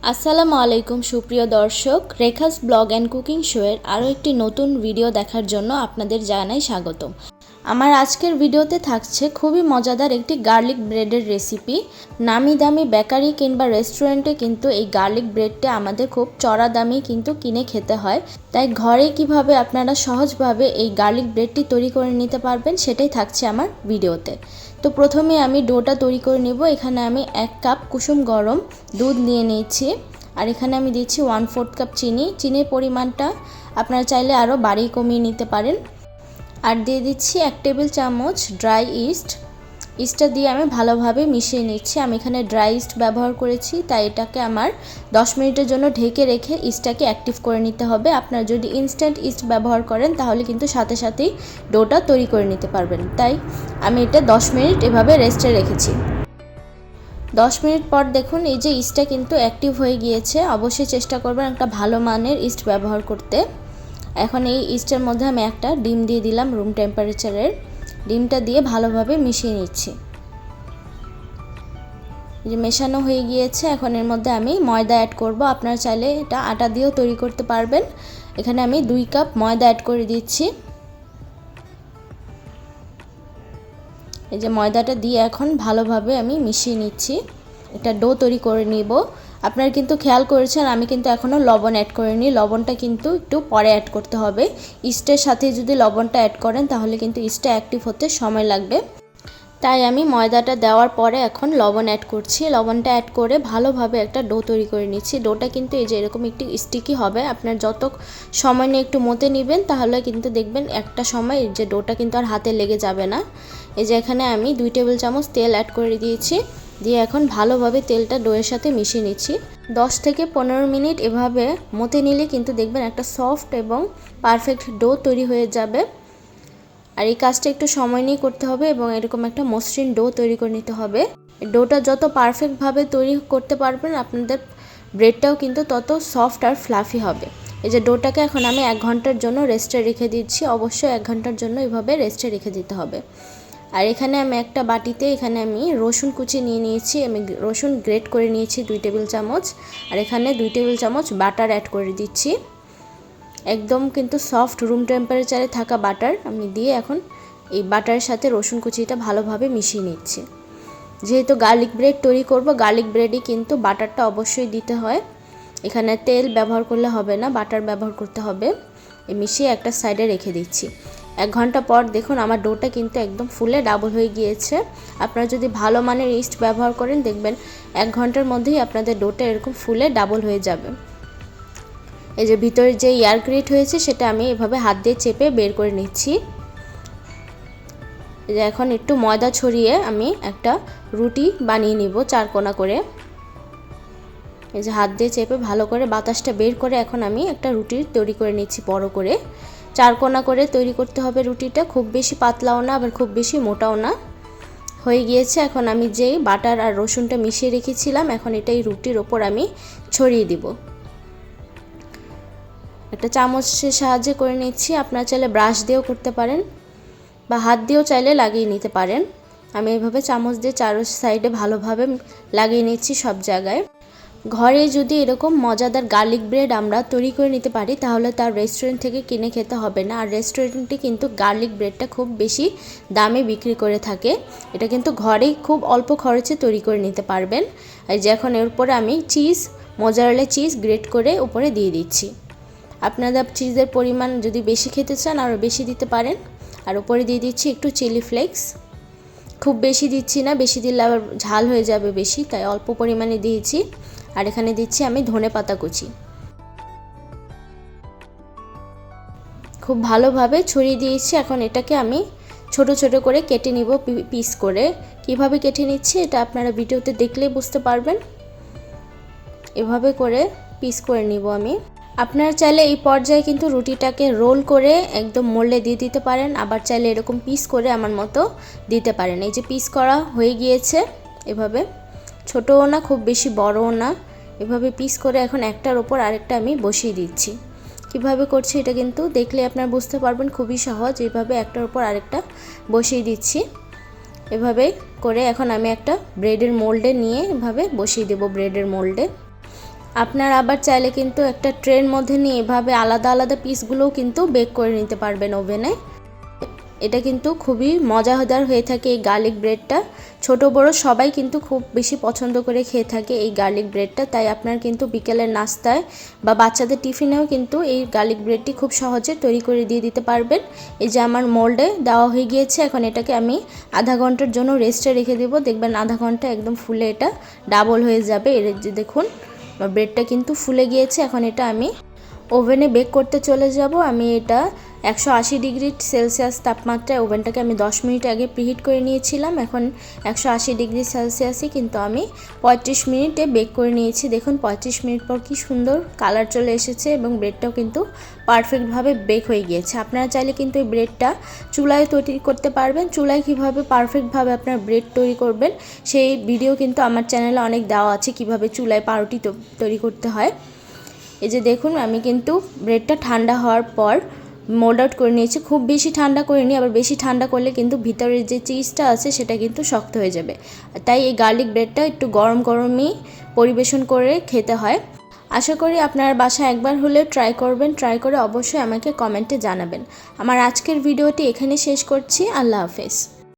আসসালামু আলাইকুম সুপ্রিয় দর্শক, রেখাস ব্লগ অ্যান্ড কুকিং শোয়ের আরও একটি নতুন ভিডিও দেখার জন্য আপনাদের জানাই স্বাগতম। আমার আজকের ভিডিওতে থাকছে খুবই মজাদার একটি গার্লিক ব্রেডের রেসিপি। নামি দামি বেকারি কিংবা রেস্টুরেন্টে কিন্তু এই গার্লিক ব্রেডটা আমাদের খুব চড়া দামে কিন্তু কিনে খেতে হয়। তাই ঘরে কিভাবে আপনারা সহজভাবে এই গার্লিক ব্রেডটি তৈরি করে নিতে পারবেন সেটাই থাকছে আমার ভিডিওতে। তো প্রথমে আমি ডোটা তৈরি করে নেব। এখানে আমি 1 কাপ কুসুম গরম দুধ নিয়ে নিয়েছি, আর এখানে আমি দিচ্ছি 1/4 কাপ চিনি। চিনির পরিমাণটা আপনারা চাইলে আরও বাড়িয়ে কমিয়ে নিতে পারেন। আর দিয়ে দিচ্ছি 1 টেবিল চামচ ড্রাই ইস্টটা দিয়ে আমি ভালোভাবে মিশিয়ে নিচ্ছি। আমি এখানে ড্রাই ইস্ট ব্যবহার করেছি, তাই এটাকে আমার 10 মিনিটের জন্য ঢেকে রেখে ইস্টটাকে অ্যাক্টিভ করে নিতে হবে। আপনারা যদি ইনস্ট্যান্ট ইস্ট ব্যবহার করেন তাহলে কিন্তু সাথে সাথেই ডোটা তৈরি করে নিতে পারবেন। তাই আমি এটা 10 মিনিট এভাবে রেস্টে রেখেছি। 10 মিনিট পর দেখুন এই যে ইস্টটা কিন্তু অ্যাক্টিভ হয়ে গিয়েছে। অবশ্যই চেষ্টা করবেন একটা ভালো মানের ইস্ট ব্যবহার করতে। এখন এই ইস্টের মধ্যে আমি একটা ডিম দিয়ে দিলাম, রুম টেম্পারেচারের। ডিমটা দিয়ে ভালোভাবে মিশিয়ে নিচ্ছি। যে মেশানো হয়ে গিয়েছে, এখন এর মধ্যে আমি ময়দা অ্যাড করব। আপনারা চাইলে এটা আটা দিয়েও তৈরি করতে পারবেন। এখানে আমি 2 কাপ ময়দা অ্যাড করে দিচ্ছি। এই যে ময়দাটা দিয়ে এখন ভালোভাবে আমি মিশিয়ে নিচ্ছি। এটা ডো তৈরি করে নিব। আপনারা কিন্তু খেয়াল করেছেন আমি কিন্তু এখনও লবণ অ্যাড করিনি। লবণটা কিন্তু একটু পরে অ্যাড করতে হবে। ইস্টের সাথে যদি লবণটা অ্যাড করেন তাহলে কিন্তু ইস্টটা অ্যাক্টিভ হতে সময় লাগবে। তাই আমি ময়দাটা দেওয়ার পরে এখন লবণ অ্যাড করছি। লবণটা অ্যাড করে ভালোভাবে একটা ডো তৈরি করে নিচ্ছি। ডোটা কিন্তু এই যে এরকম একটু স্টিকি হবে। আপনার যত সময় নিয়ে একটু মতে নেবেন তাহলে কিন্তু দেখবেন একটা সময় যে ডোটা কিন্তু আর হাতে লেগে যাবে না। এই যে এখানে আমি 2 টেবিল চামচ তেল অ্যাড করে দিয়েছি। দিয়ে এখন ভালোভাবে তেলটা ডোয়ের সাথে মিশিয়ে নিচ্ছি। 10 থেকে 15 মিনিট এভাবে মতে নিলে কিন্তু দেখবেন একটা সফট এবং পারফেক্ট ডো তৈরি হয়ে যাবে। আর এই কাজটা একটু সময় নিয়ে করতে হবে এবং এরকম একটা মসৃণ ডো তৈরি করে নিতে হবে। ডোটা যত পারফেক্টভাবে তৈরি করতে পারবেন আপনাদের ব্রেডটাও কিন্তু তত সফট আর ফ্লাফি হবে। এই যে ডোটাকে এখন আমি 1 ঘন্টার জন্য রেস্টে রেখে দিচ্ছি। অবশ্যই 1 ঘন্টার জন্য এভাবে রেস্টে রেখে দিতে হবে। আর এখানে আমি একটা বাটিতে আমি রসুন কুচি নিয়ে নিয়েছি। আমি রসুন গ্রেট করে নিয়েছি 2 টেবিল চামচ। আর এখানে 2 টেবিল চামচ বাটার অ্যাড করে দিচ্ছি। একদম কিন্তু সফট রুম টেম্পারেচারে থাকা বাটার আমি দিয়ে এখন এই বাটারের সাথে রসুন কুচিটা ভালোভাবে মিশিয়ে নিচ্ছি। যেহেতু গার্লিক ব্রেড তৈরি করব, গার্লিক ব্রেডে কিন্তু বাটারটা অবশ্যই দিতে হয়। এখানে তেল ব্যবহার করলে হবে না, বাটার ব্যবহার করতে হবে। এই মিশিয়ে একটা সাইডে রেখে দিচ্ছি। 1 ঘন্টা পর দেখুন আমার ডোটা কিন্তু একদম ফুলে ডাবল হয়ে গিয়েছে। আপনারা যদি ভালো মানের ইস্ট ব্যবহার করেন দেখবেন 1 ঘন্টার মধ্যেই আপনাদের ডোটা এরকম ফুলে ডাবল হয়ে যাবে। এই যে ভিতরে যে এয়ার ক্রিয়েট হয়েছে সেটা আমি এভাবে হাত দিয়ে চেপে বের করে নিচ্ছি। এই যে এখন একটু ময়দা ছড়িয়ে আমি একটা রুটি বানিয়ে নিব 4 কোণা করে। এই যে হাত দিয়ে চেপে ভালো করে বাতাসটা বের করে এখন আমি একটা রুটি তৈরি করে নিচ্ছি বড় করে। 4 কোণা করে তৈরি করতে হবে রুটিটা, খুব বেশি পাতলাও না আবার খুব বেশি মোটাও না। হয়ে গিয়েছে। এখন আমি যেই বাটার আর রসুনটা মিশিয়ে রেখেছিলাম এখন এটা এই রুটির ওপর আমি ছড়িয়ে দিব। একটা চামচের সাহায্যে করে নিচ্ছি। আপনারা চাইলে ব্রাশ দিয়েও করতে পারেন বা হাত দিয়েও চাইলে লাগিয়ে নিতে পারেন। আমি এইভাবে চামচ দিয়ে চারো সাইডে ভালোভাবে লাগিয়ে নিচ্ছি সব জায়গায়। ঘরে যদি এরকম মজাদার গার্লিক ব্রেড আমরা তৈরি করে নিতে পারি তাহলে তার রেস্টুরেন্ট থেকে কিনে খেতে হবে না। আর রেস্টুরেন্টে কিন্তু গার্লিক ব্রেডটা খুব বেশি দামে বিক্রি করে থাকে। এটা কিন্তু ঘরেই খুব অল্প খরচে তৈরি করে নিতে পারবেন। আর যে এখন এর উপরে আমি মোজারেলা চিজ গ্রেট করে উপরে দিয়ে দিচ্ছি। আপনারা চিজের পরিমাণ যদি বেশি খেতে চান আরও বেশি দিতে পারেন। আর উপরে দিয়ে দিচ্ছি একটু চিলি ফ্লেক্স। খুব বেশি দিচ্ছি না, বেশি দিলে আবার ঝাল হয়ে যাবে বেশি, তাই অল্প পরিমাণে দিয়েছি। আর এখানে দিচ্ছি আমি ধনেপাতা কুচি। খুব ভালোভাবে ছড়িয়ে দিয়েছি। এখন এটাকে আমি ছোট ছোট করে কেটে নিব পিস করে। কিভাবে কেটে নিচ্ছি এটা আপনারা ভিডিওতে দেখলেই বুঝতে পারবেন। এভাবে করে পিস করে নিব আমি। আপনারা চাইলে এই পর্যায়ে কিন্তু রুটিটাকে রোল করে একদম মোল্ডে দিয়ে দিতে পারেন, আবার চাইলে এরকম পিস করে আমার মতো দিতে পারেন। এই যে পিস করা হয়ে গিয়েছে, এভাবে ছোটও না খুব বেশি বড়ও না, এভাবে পিস করে এখন একটার ওপর আরেকটা আমি বসিয়ে দিচ্ছি। কিভাবে করছি এটা কিন্তু দেখলে আপনারা বুঝতে পারবেন, খুবই সহজ। এইভাবে একটার ওপর আরেকটা বসিয়ে দিচ্ছি। এভাবে করে এখন আমি একটা ব্রেডের মোল্ডে নিয়ে এভাবে বসিয়ে দেব ব্রেডের মোল্ডে। আপনারা আবার চাইলে কিন্তু একটা ট্রের মধ্যে নিয়ে এভাবে আলাদা আলাদা পিসগুলোও কিন্তু বেক করে নিতে পারবেন ওভেনে। এটা কিন্তু খুবই মজাদার হয়ে থাকে এই গার্লিক ব্রেডটা। ছোট বড় সবাই কিন্তু খুব বেশি পছন্দ করে খেয়ে থাকে এই গার্লিক ব্রেডটা। তাই আপনার কিন্তু বিকেলের নাস্তায় বা বাচ্চাদের টিফিনেও কিন্তু এই গার্লিক ব্রেডটি খুব সহজে তৈরি করে দিয়ে দিতে পারবেন। এই যে আমার মোল্ডে দেওয়া হয়ে গিয়েছে, এখন এটাকে আমি আধা ঘন্টার জন্য রেস্টে রেখে দেবো। দেখবেন আধা ঘন্টা একদম ফুলে এটা ডাবল হয়ে যাবে। এর যে দেখুন ব্রেডটা কিন্তু ফুলে গিয়েছে। এখন এটা আমি ওভেনে বেক করতে চলে যাব। আমি এটা 180 ডিগ্রি সেলসিয়াস তাপমাত্রায় ওভেনটাকে আমি 10 মিনিট আগে প্রিহিট করে নিয়েছিলাম। এখন 180 ডিগ্রি সেলসিয়াসে কিন্তু আমি 35 মিনিটে বেক করে নিয়েছি। দেখুন 35 মিনিট পর কি সুন্দর কালার চলে এসেছে এবং ব্রেডটাও কিন্তু পারফেক্টভাবে বেক হয়ে গিয়েছে। আপনারা চাইলে কিন্তু এই ব্রেডটা চুলায় তৈরি করতে পারবেন। চুলায় কিভাবে পারফেক্টভাবে আপনার ব্রেড তৈরি করবেন সেই ভিডিও কিন্তু আমার চ্যানেলে অনেক দেওয়া আছে, কিভাবে চুলায় পাউরুটি তৈরি করতে হয়। এই যে দেখুন আমি কিন্তু ব্রেডটা ঠান্ডা হওয়ার পর মোল্ড আউট করে নিয়েছি। খুব বেশি ঠান্ডা করিনি, আবার বেশি ঠান্ডা করলে কিন্তু ভিতরের যে চিজটা আছে সেটা কিন্তু শক্ত হয়ে যাবে। তাই এই গার্লিক ব্রেডটা একটু গরম গরমই পরিবেশন করে খেতে হয়। আশা করি আপনার বাসায় একবার হলেও ট্রাই করবেন। ট্রাই করে অবশ্যই আমাকে কমেন্টে জানাবেন। আমার আজকের ভিডিওটি এখানে শেষ করছি। আল্লাহ হাফেজ।